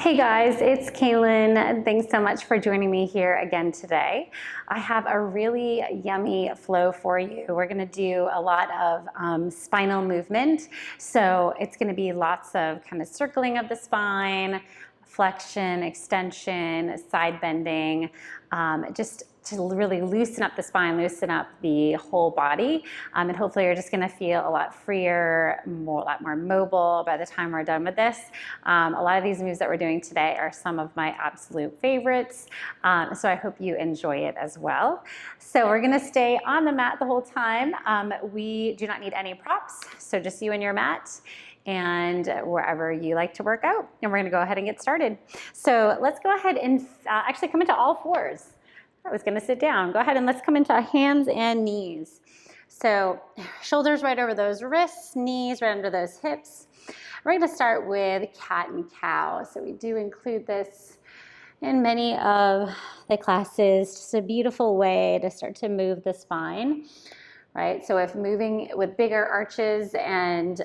Hey guys, it's Kaylin. Thanks so much for joining me here again today. I have a really yummy flow for you. We're going to do a lot of spinal movement. So it's going to be lots of kind of circling of the spine, flexion, extension, side bending, just to really loosen up the spine, loosen up the whole body. And hopefully you're just gonna feel a lot freer, a lot more mobile by the time we're done with this. A lot of these moves that we're doing today are some of my absolute favorites. So I hope you enjoy it as well. So we're gonna stay on the mat the whole time. We do not need any props, so just you and your mat and wherever you like to work out. And we're gonna go ahead and get started. So let's go ahead and actually come into all fours. I was gonna sit down. Go ahead and let's come into hands and knees. So shoulders right over those wrists, knees right under those hips. We're gonna start with cat and cow. So we do include this in many of the classes. Just a beautiful way to start to move the spine, right? So if moving with bigger arches and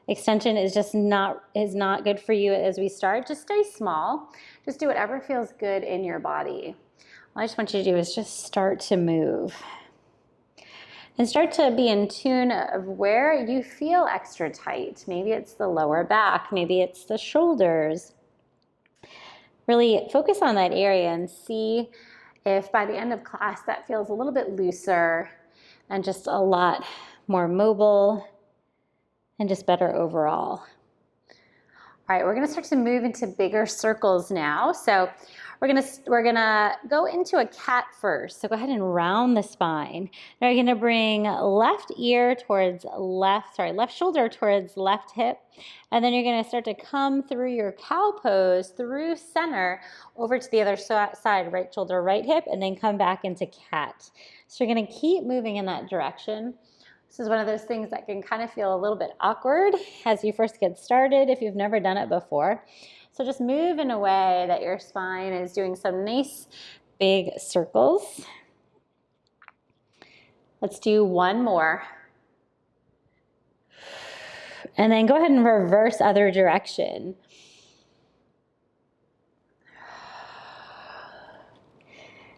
extension is just not good for you as we start, just stay small. Just do whatever feels good in your body. All I just want you to do is just start to move. And start to be in tune of where you feel extra tight. Maybe it's the lower back, maybe it's the shoulders. Really focus on that area and see if by the end of class that feels a little bit looser and just a lot more mobile and just better overall. All right, we're gonna start to move into bigger circles now. So we're gonna go into a cat first. So go ahead and round the spine. Now you're gonna bring left ear towards left shoulder towards left hip. And then you're gonna start to come through your cow pose, through center, over to the other side, right shoulder, right hip, and then come back into cat. So you're gonna keep moving in that direction. This is one of those things that can kind of feel a little bit awkward as you first get started if you've never done it before. So just move in a way that your spine is doing some nice big circles. Let's do one more. And then go ahead and reverse other direction.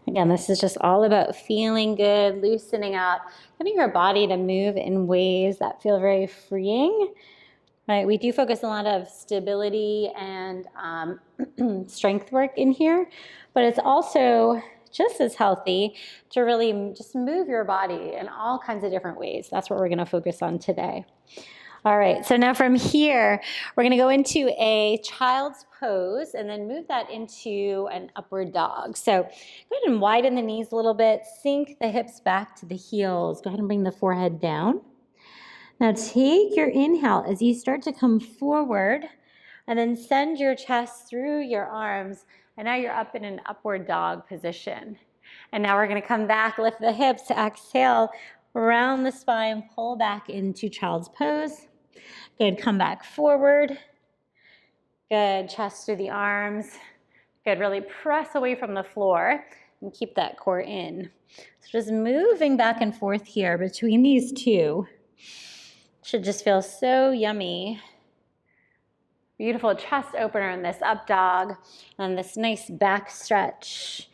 Again, this is just all about feeling good, loosening up, getting your body to move in ways that feel very freeing. Right? We do focus a lot of stability and strength work in here, but it's also just as healthy to really just move your body in all kinds of different ways. That's what we're going to focus on today. All right, so now from here, we're gonna go into a child's pose and then move that into an upward dog. So go ahead and widen the knees a little bit, sink the hips back to the heels. Go ahead and bring the forehead down. Now take your inhale as you start to come forward and then send your chest through your arms. And now you're up in an upward dog position. And now we're gonna come back, lift the hips, exhale, round the spine, pull back into child's pose. Good, come back forward. Good, chest through the arms. Good, really press away from the floor and keep that core in. So just moving back and forth here between these two. Should just feel so yummy. Beautiful chest opener in this up dog and this nice back stretch.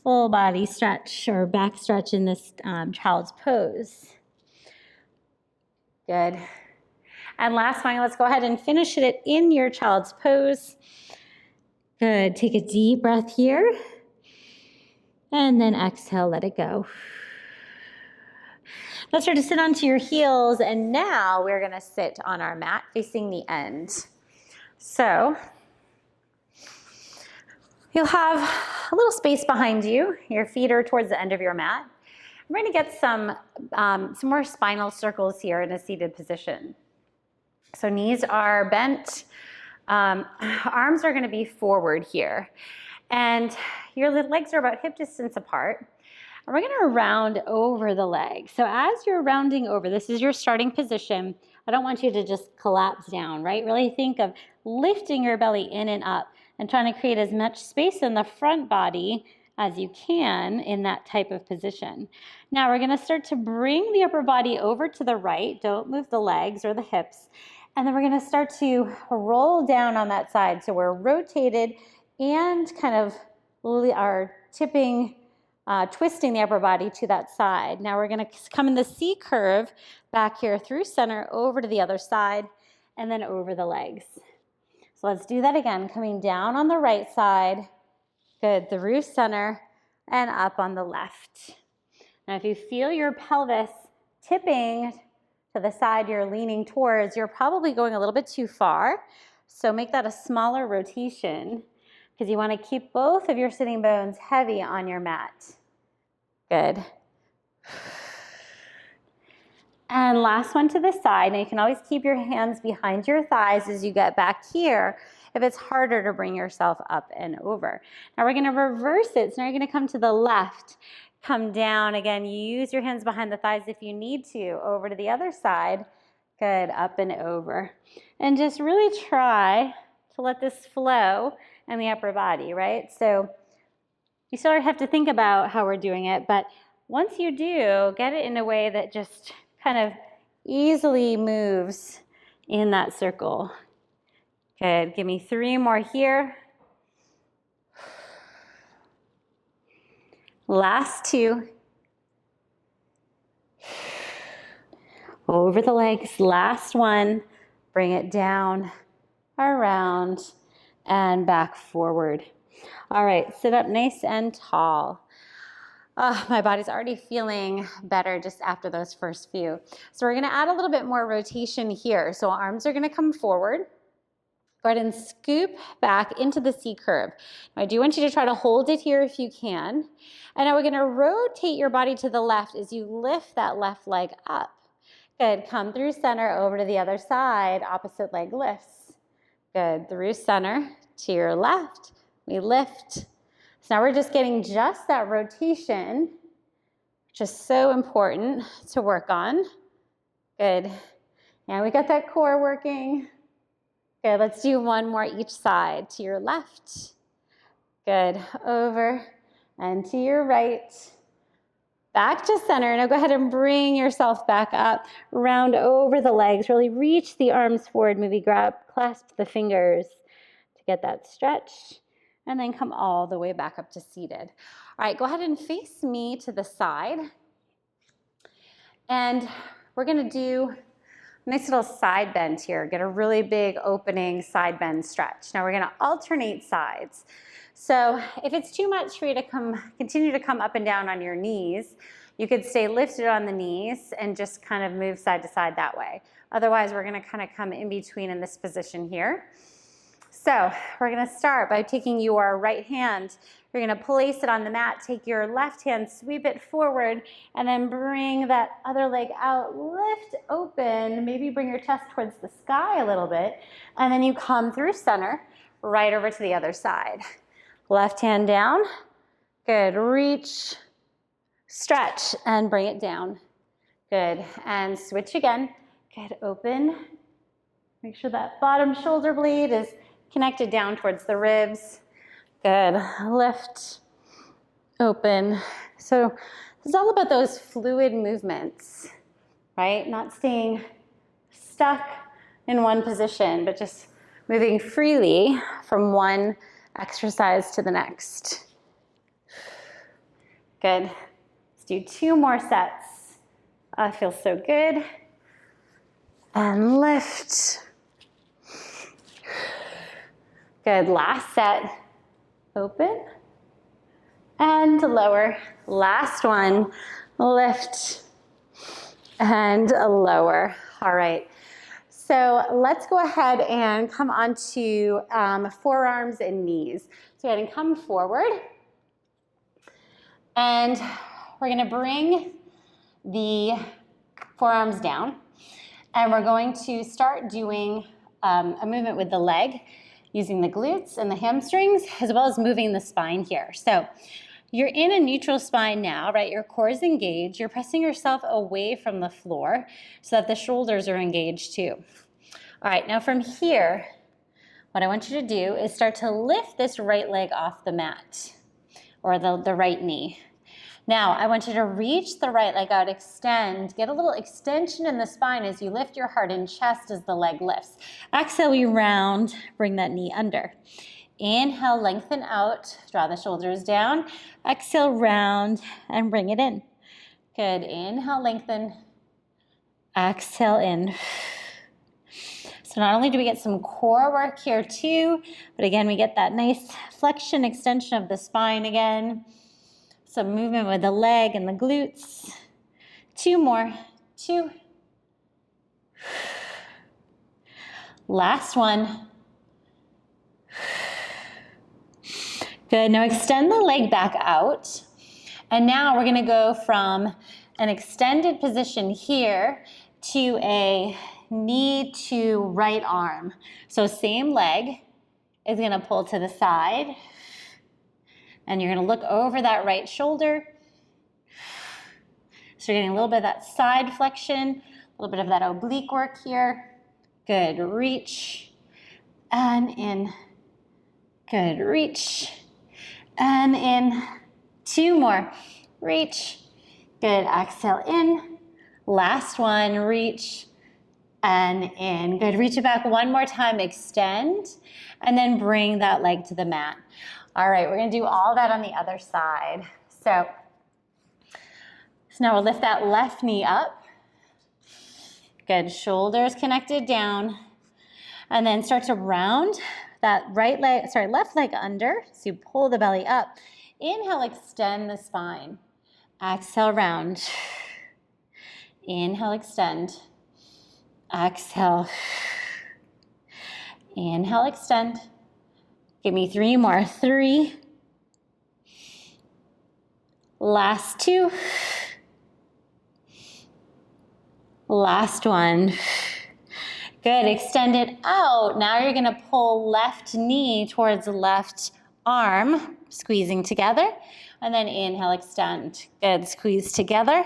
Full body stretch or back stretch in this child's pose. Good. And last one, let's go ahead and finish it in your child's pose. Good, take a deep breath here. And then exhale, let it go. Let's start to sit onto your heels, and now we're gonna sit on our mat facing the end. So, you'll have a little space behind you. Your feet are towards the end of your mat. We're gonna get some more spinal circles here in a seated position. So knees are bent, arms are gonna be forward here. And your legs are about hip distance apart. And we're gonna round over the legs. So as you're rounding over, this is your starting position. I don't want you to just collapse down, right? Really think of lifting your belly in and up and trying to create as much space in the front body as you can in that type of position. Now we're gonna start to bring the upper body over to the right. Don't move the legs or the hips. And then we're gonna start to roll down on that side. So we're rotated and kind of are tipping, twisting the upper body to that side. Now we're gonna come in the C curve back here through center over to the other side and then over the legs. So let's do that again, coming down on the right side, good, through center and up on the left. Now if you feel your pelvis tipping to the side you're leaning towards, you're probably going a little bit too far. So make that a smaller rotation because you want to keep both of your sitting bones heavy on your mat. Good. And last one to the side. Now you can always keep your hands behind your thighs as you get back here if it's harder to bring yourself up and over. Now we're gonna reverse it. So now you're gonna come to the left, come down. Again, you use your hands behind the thighs if you need to, over to the other side. Good, up and over. And just really try to let this flow in the upper body, right? So you sort of have to think about how we're doing it, but once you do, get it in a way that just kind of easily moves in that circle. Good, give me 3 more here. Last 2. Over the legs, last one. Bring it down, around, and back forward. All right, sit up nice and tall. My body's already feeling better just after those first few. So we're gonna add a little bit more rotation here. So arms are gonna come forward. Go ahead and scoop back into the C curve. Now, I do want you to try to hold it here if you can. And now we're gonna rotate your body to the left as you lift that left leg up. Good, come through center over to the other side, opposite leg lifts. Good, through center to your left, we lift. So now we're just getting just that rotation, which is so important to work on. Good. Now we got that core working. Good, let's do one more each side. To your left. Good, over and to your right. Back to center. Now go ahead and bring yourself back up. Round over the legs. Really reach the arms forward. Maybe clasp the fingers to get that stretch. And then come all the way back up to seated. All right, go ahead and face me to the side. And we're gonna do a nice little side bend here. Get a really big opening side bend stretch. Now we're gonna alternate sides. So if it's too much for you to continue to come up and down on your knees, you could stay lifted on the knees and just kind of move side to side that way. Otherwise, we're gonna kind of come in between in this position here. So we're gonna start by taking your right hand, you're gonna place it on the mat, take your left hand, sweep it forward, and then bring that other leg out, lift open, maybe bring your chest towards the sky a little bit, and then you come through center, right over to the other side. Left hand down, good, reach, stretch, and bring it down. Good, and switch again, good, open. Make sure that bottom shoulder blade is connected down towards the ribs. Good, lift, open. So it's all about those fluid movements, right? Not staying stuck in one position, but just moving freely from one exercise to the next. Good, let's do 2 more sets. Feels so good. And lift. Good, last set. Open and lower. Last one, lift and lower. All right, so let's go ahead and come on to forearms and knees. So go ahead and come forward. And we're gonna bring the forearms down. And we're going to start doing a movement with the leg, using the glutes and the hamstrings, as well as moving the spine here. So you're in a neutral spine now, right? Your core is engaged. You're pressing yourself away from the floor so that the shoulders are engaged too. All right, now from here, what I want you to do is start to lift this right leg off the mat, or the right knee. Now, I want you to reach the right leg out, extend, get a little extension in the spine as you lift your heart and chest as the leg lifts. Exhale, we round, bring that knee under. Inhale, lengthen out, draw the shoulders down. Exhale, round, and bring it in. Good, inhale, lengthen. Exhale, in. So not only do we get some core work here too, but again, we get that nice flexion, extension of the spine again. Some movement with the leg and the glutes. 2 more, 2. Last one. Good, now extend the leg back out. And now we're gonna go from an extended position here to a knee to right arm. So same leg is gonna pull to the side. And you're gonna look over that right shoulder. So you're getting a little bit of that side flexion, a little bit of that oblique work here. Good, reach and in. Good, reach and in. 2 more, reach. Good, exhale in. Last one, reach and in. Good, reach it back one more time, extend, and then bring that leg to the mat. All right, we're gonna do all that on the other side. So now we'll lift that left knee up. Good, shoulders connected down. And then start to round that left leg under. So you pull the belly up. Inhale, extend the spine. Exhale, round. Inhale, extend. Exhale. Inhale, extend. Give me 3 more. 3. Last 2. Last one. Good, extend it out. Now you're gonna pull left knee towards left arm, squeezing together. And then inhale, extend. Good, squeeze together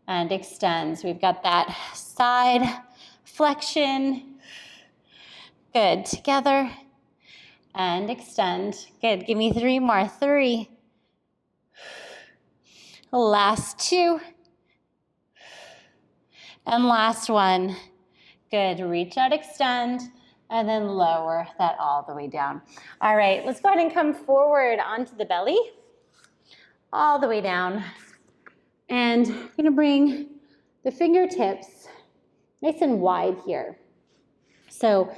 and extend. So we've got that side flexion. Good, together and extend. Good, give me 3 more. 3. Last 2. And last one. Good, reach out, extend, and then lower that all the way down. All right, let's go ahead and come forward onto the belly, all the way down. And I'm gonna bring the fingertips nice and wide here. So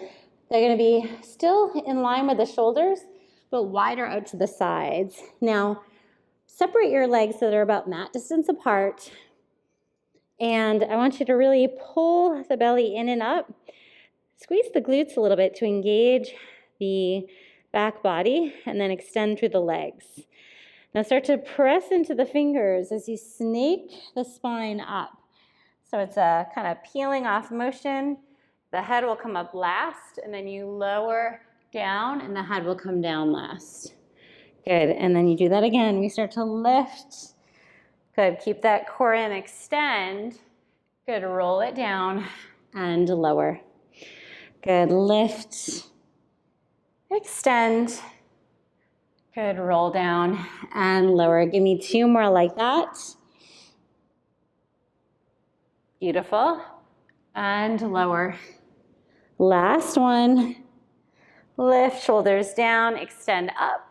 they're gonna be still in line with the shoulders, but wider out to the sides. Now, separate your legs so they're about mat distance apart. And I want you to really pull the belly in and up. Squeeze the glutes a little bit to engage the back body and then extend through the legs. Now start to press into the fingers as you snake the spine up. So it's a kind of peeling off motion. The head will come up last and then you lower down and the head will come down last. Good, and then you do that again. We start to lift. Good, keep that core in, extend. Good, roll it down and lower. Good, lift, extend. Good, roll down and lower. Give me 2 more like that. Beautiful, and lower. Last one, lift, shoulders down, extend up.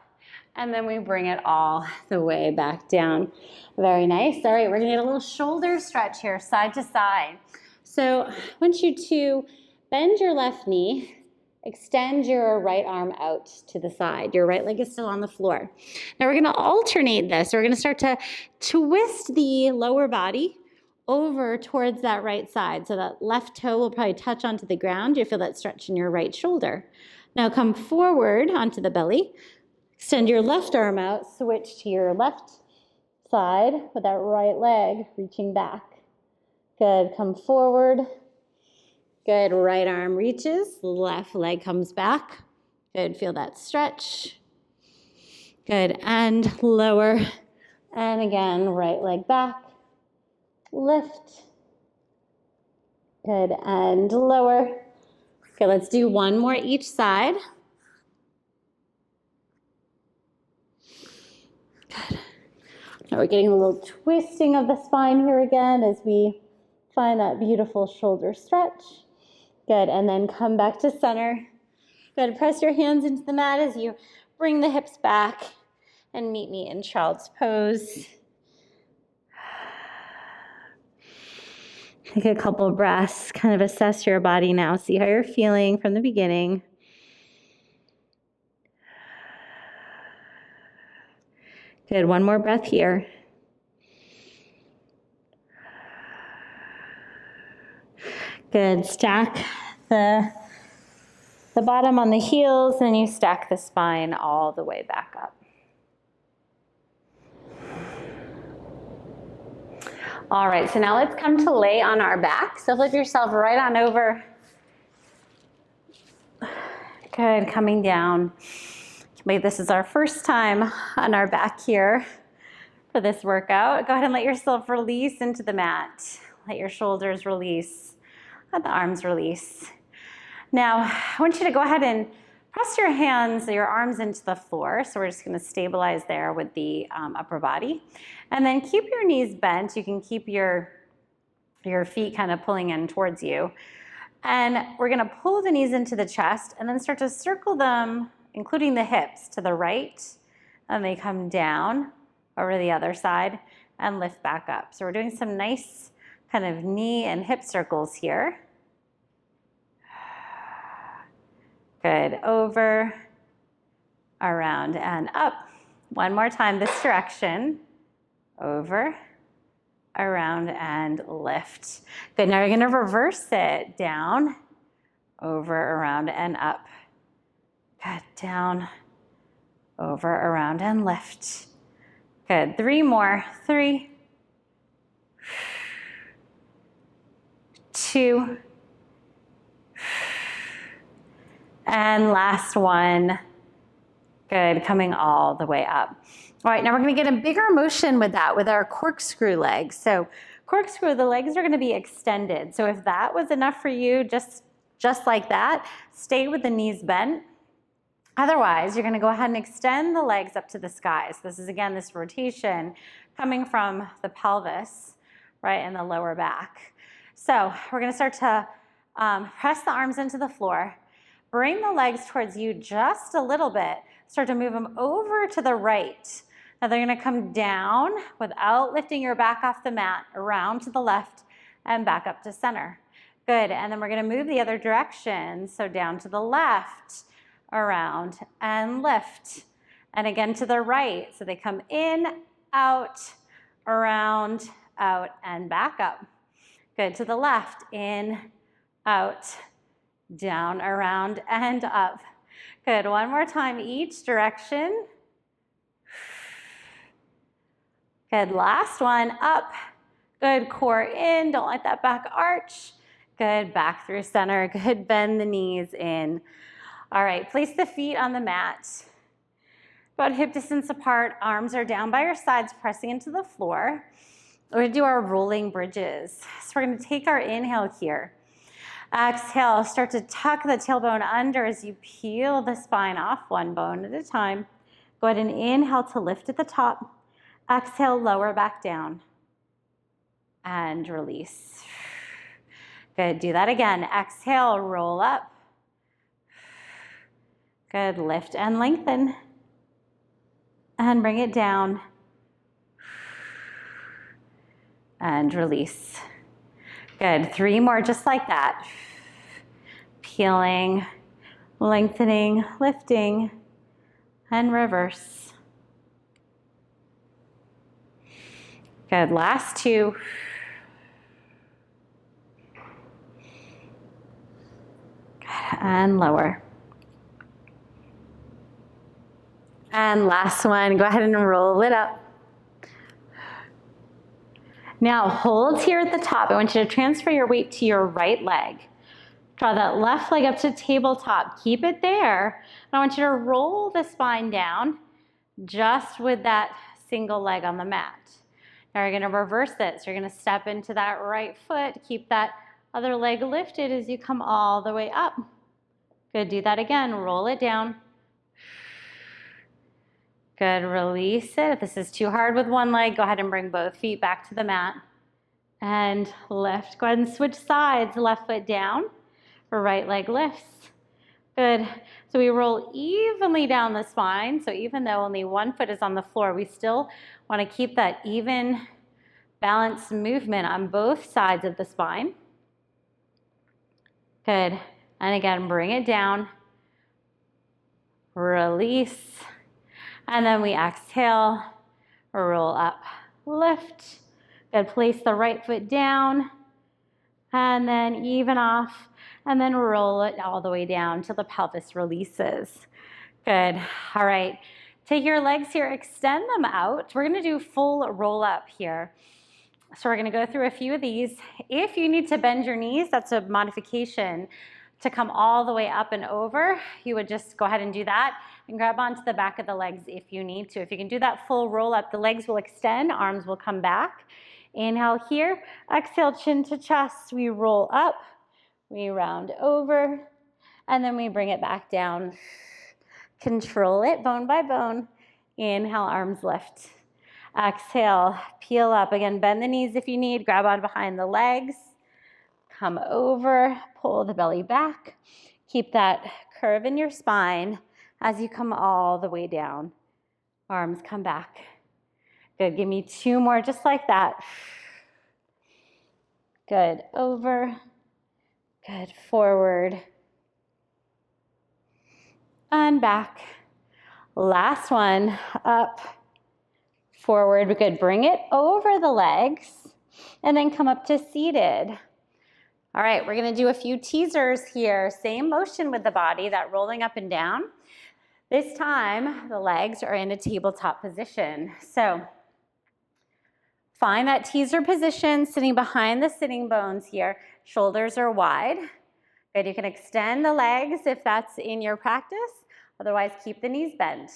And then we bring it all the way back down. Very nice. All right, we're gonna get a little shoulder stretch here, side to side. So I want you to bend your left knee, extend your right arm out to the side. Your right leg is still on the floor. Now we're gonna alternate this. We're gonna start to twist the lower body over towards that right side. So that left toe will probably touch onto the ground. You feel that stretch in your right shoulder. Now come forward onto the belly. Extend your left arm out, switch to your left side with that right leg reaching back. Good, come forward. Good, right arm reaches, left leg comes back. Good, feel that stretch. Good, and lower. And again, right leg back, lift. Good, and lower. Okay, let's do 1 more each side. Good. Now we're getting a little twisting of the spine here again as we find that beautiful shoulder stretch. Good, and then come back to center. Good, press your hands into the mat as you bring the hips back and meet me in child's pose. Take a couple breaths, kind of assess your body now. See how you're feeling from the beginning. Good, one more breath here. Good, stack the bottom on the heels, and you stack the spine all the way back up. All right, so now let's come to lay on our back. So flip yourself right on over. Good, coming down. Wait, this is our first time on our back here for this workout. Go ahead and let yourself release into the mat. Let your shoulders release. Let the arms release. Now, I want you to go ahead and press your hands, your arms into the floor. So we're just going to stabilize there with the upper body. And then keep your knees bent. You can keep your feet kind of pulling in towards you. And we're going to pull the knees into the chest and then start to circle them, including the hips, to the right. And they come down over to the other side and lift back up. So we're doing some nice kind of knee and hip circles here. Good, over, around, and up. One more time, this direction. Over, around, and lift. Good, now you're gonna reverse it. Down, over, around, and up. Good, down, over, around, and lift. Good, 3 more. 3, 2, and last one. Good, coming all the way up. All right, now we're gonna get a bigger motion with that, with our corkscrew legs. So corkscrew, the legs are gonna be extended. So if that was enough for you, just like that, stay with the knees bent. Otherwise, you're gonna go ahead and extend the legs up to the sky. So this is, again, this rotation coming from the pelvis, right, and the lower back. So we're gonna start to press the arms into the floor. Bring the legs towards you just a little bit. Start to move them over to the right. Now they're gonna come down without lifting your back off the mat, around to the left and back up to center. Good, and then we're gonna move the other direction. So down to the left, around and lift. And again to the right. So they come in, out, around, out, and back up. Good, to the left, in, out, down, around, and up. Good, one more time, each direction. Good, last one, up. Good, core in, don't let that back arch. Good, back through center. Good, bend the knees in. All right, place the feet on the mat. About hip distance apart, arms are down by your sides, pressing into the floor. We're gonna do our rolling bridges. So we're gonna take our inhale here. Exhale, start to tuck the tailbone under as you peel the spine off one bone at a time. Go ahead and inhale to lift at the top. Exhale, lower back down. And release. Good, do that again. Exhale, roll up. Good, lift and lengthen. And bring it down. And release. Good, 3 more just like that. Peeling, lengthening, lifting, and reverse. Good, last 2. Good, and lower. And last one, go ahead and roll it up. Now hold here at the top. I want you to transfer your weight to your right leg. Draw that left leg up to tabletop. Keep it there. And I want you to roll the spine down just with that single leg on the mat. Now you're gonna reverse it. So you're gonna step into that right foot. Keep that other leg lifted as you come all the way up. Good, do that again. Roll it down. Good, release it. If this is too hard with one leg, go ahead and bring both feet back to the mat. And lift. Go ahead and switch sides. Left foot down, right leg lifts. Good. So we roll evenly down the spine. So even though only one foot is on the floor, we still want to keep that even balanced movement on both sides of the spine. Good. And again, bring it down. Release. And then we exhale, roll up, lift. Good, place the right foot down, and then even off, and then roll it all the way down till the pelvis releases. Good, all right. Take your legs here, extend them out. We're gonna do full roll up here. So we're gonna go through a few of these. If you need to bend your knees, that's a modification to come all the way up and over. You would just go ahead and do that and grab onto the back of the legs if you need to. If you can do that full roll up, the legs will extend, arms will come back. Inhale here, exhale, chin to chest. We roll up, we round over, and then we bring it back down. Control it bone by bone. Inhale, arms lift. Exhale, peel up. Again, bend the knees if you need, grab on behind the legs. Come over, pull the belly back. Keep that curve in your spine as you come all the way down. Arms come back. Good, give me two more just like that. Good, over. Good, forward. And back. Last one, up, forward. Good, bring it over the legs and then come up to seated. All right, we're gonna do a few teasers here. Same motion with the body, that rolling up and down. This time, the legs are in a tabletop position. So find that teaser position, sitting behind the sitting bones here. Shoulders are wide. Good, you can extend the legs if that's in your practice. Otherwise, keep the knees bent.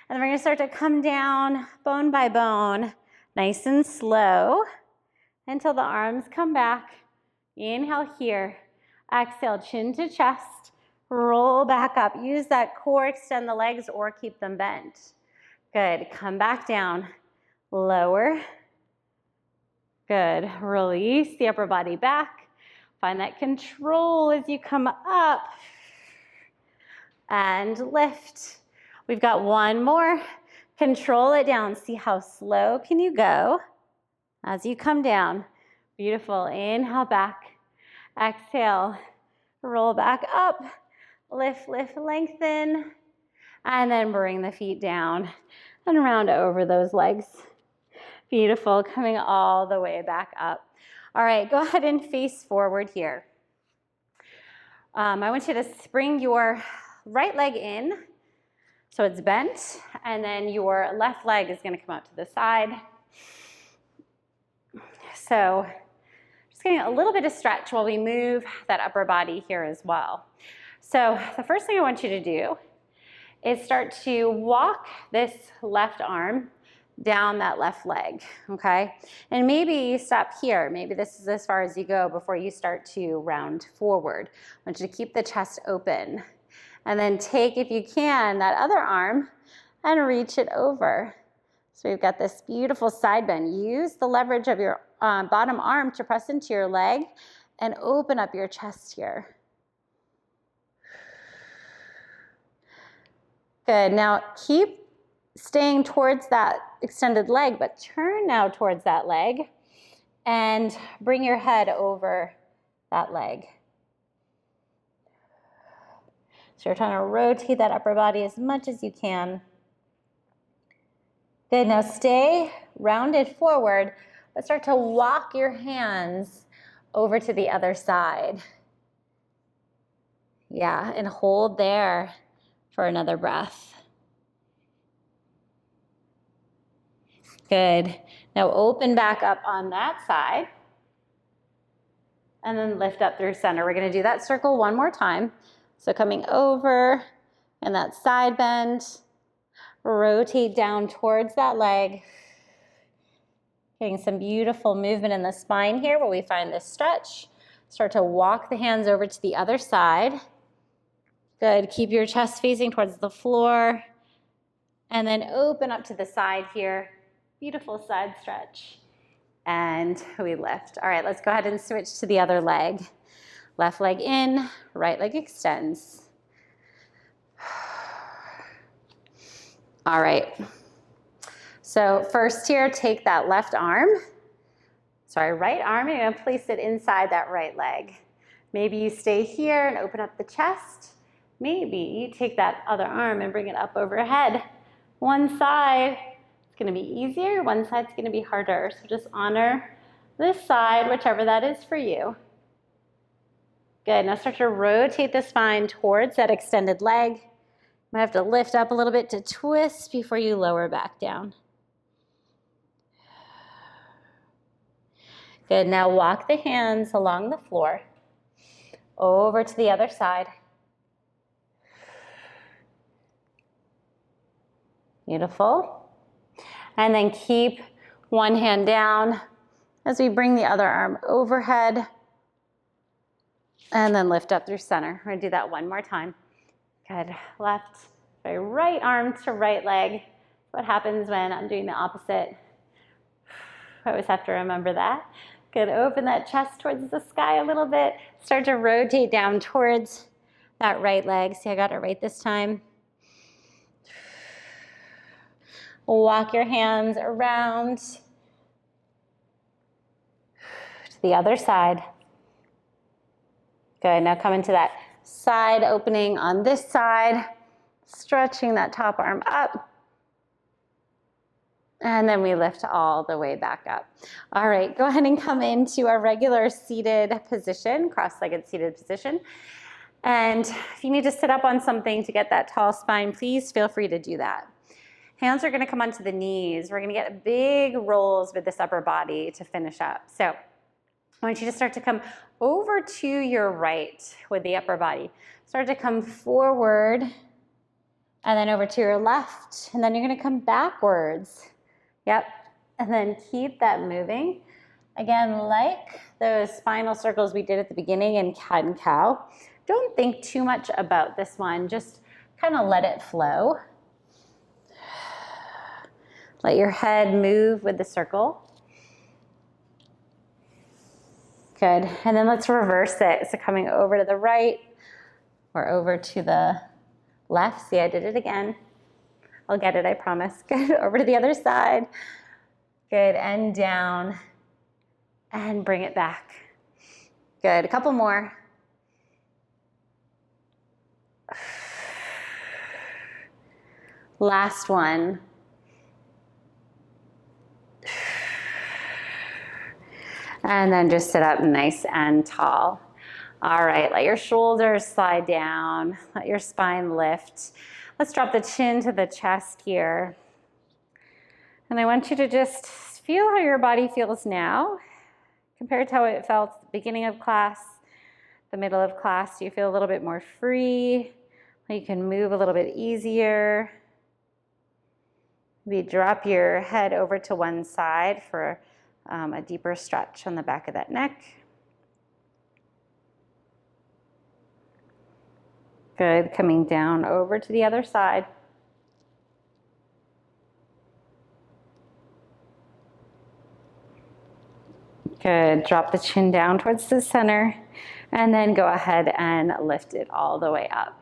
And then we're gonna start to come down bone by bone, nice and slow, until the arms come back. Inhale here, exhale, chin to chest, roll back up. Use that core, extend the legs or keep them bent. Good, come back down, lower. Good, release the upper body back. Find that control as you come up and lift. We've got one more. Control it down. See how slow can you go as you come down. Beautiful. Inhale back. Exhale. Roll back up. Lift, lift, lengthen. And then bring the feet down and round over those legs. Beautiful. Coming all the way back up. All right, go ahead and face forward here. I want you to spring your right leg in so it's bent, and then your left leg is going to come out to the side. So just getting a little bit of stretch while we move that upper body here as well. So the first thing I want you to do is start to walk this left arm down that left leg, okay? And maybe you stop here. Maybe this is as far as you go before you start to round forward. I want you to keep the chest open. And then take, if you can, that other arm and reach it over. So we've got this beautiful side bend. Use the leverage of your bottom arm to press into your leg and open up your chest here. Good, now keep staying towards that extended leg, but turn now towards that leg and bring your head over that leg. So you're trying to rotate that upper body as much as you can. Good, now stay rounded forward, but start to walk your hands over to the other side. Yeah, and hold there for another breath. Good. Now open back up on that side and then lift up through center. We're going to do that circle one more time. So coming over and that side bend, rotate down towards that leg. Getting some beautiful movement in the spine here where we find this stretch. Start to walk the hands over to the other side. Good, keep your chest facing towards the floor And then open up to the side here. Beautiful side stretch. And we lift. All right, let's go ahead and switch to the other leg. Left leg in, right leg extends. All right. So first here, take that right arm, and you're gonna place it inside that right leg. Maybe you stay here and open up the chest. Maybe you take that other arm and bring it up overhead. One side, it's gonna be easier, one side's gonna be harder. So just honor this side, whichever that is for you. Good, now start to rotate the spine towards that extended leg. You might have to lift up a little bit to twist before you lower back down. Good, now walk the hands along the floor, over to the other side. Beautiful. And then keep one hand down as we bring the other arm overhead. And then lift up through center. We're gonna do that one more time. Good, left, right arm to right leg. What happens when I'm doing the opposite? I always have to remember that. Good, open that chest towards the sky a little bit. Start to rotate down towards that right leg. See, I got it right this time. Walk your hands around to the other side. Good, now come into that side opening on this side, stretching that top arm up. And then we lift all the way back up. All right, go ahead and come into a regular seated position, cross-legged seated position. And if you need to sit up on something to get that tall spine, please feel free to do that. Hands are gonna come onto the knees. We're gonna get big rolls with this upper body to finish up. So I want you to start to come over to your right with the upper body. Start to come forward and then over to your left. And then you're gonna come backwards. Yep, and then keep that moving. Again, like those spinal circles we did at the beginning in cat and cow. Don't think too much about this one. Just kind of let it flow. Let your head move with the circle. Good, and then let's reverse it. So coming over to the right or over to the left. See, I did it again. I'll get it, I promise. Good, over to the other side. Good, and down, and bring it back. Good, a couple more. Last one. And then just sit up nice and tall. All right, let your shoulders slide down. Let your spine lift. Let's drop the chin to the chest here. And I want you to just feel how your body feels now compared to how it felt at the beginning of class, the middle of class. You feel a little bit more free. You can move a little bit easier. Maybe drop your head over to one side for a deeper stretch on the back of that neck. Good, coming down over to the other side. Good, drop the chin down towards the center, and then go ahead and lift it all the way up.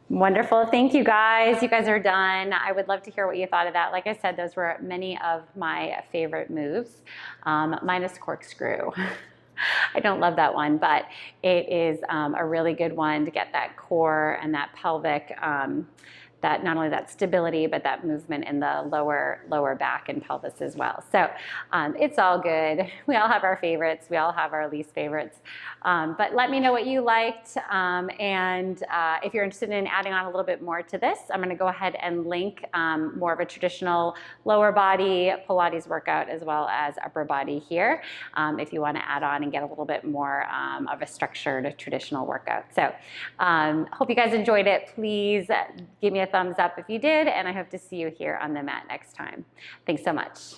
Wonderful, thank you guys. You guys are done. I would love to hear what you thought of that. Like I said, those were many of my favorite moves, minus corkscrew. I don't love that one, but it is a really good one to get that core and that pelvic, that not only that stability, but that movement in the lower back and pelvis as well. So it's all good. We all have our favorites. We all have our least favorites. But let me know what you liked. And if you're interested in adding on a little bit more to this, I'm gonna go ahead and link more of a traditional lower body Pilates workout as well as upper body here if you wanna add on and get a little bit more of a structured traditional workout. So hope you guys enjoyed it. Please give me a thumbs up if you did, and I hope to see you here on the mat next time. Thanks so much.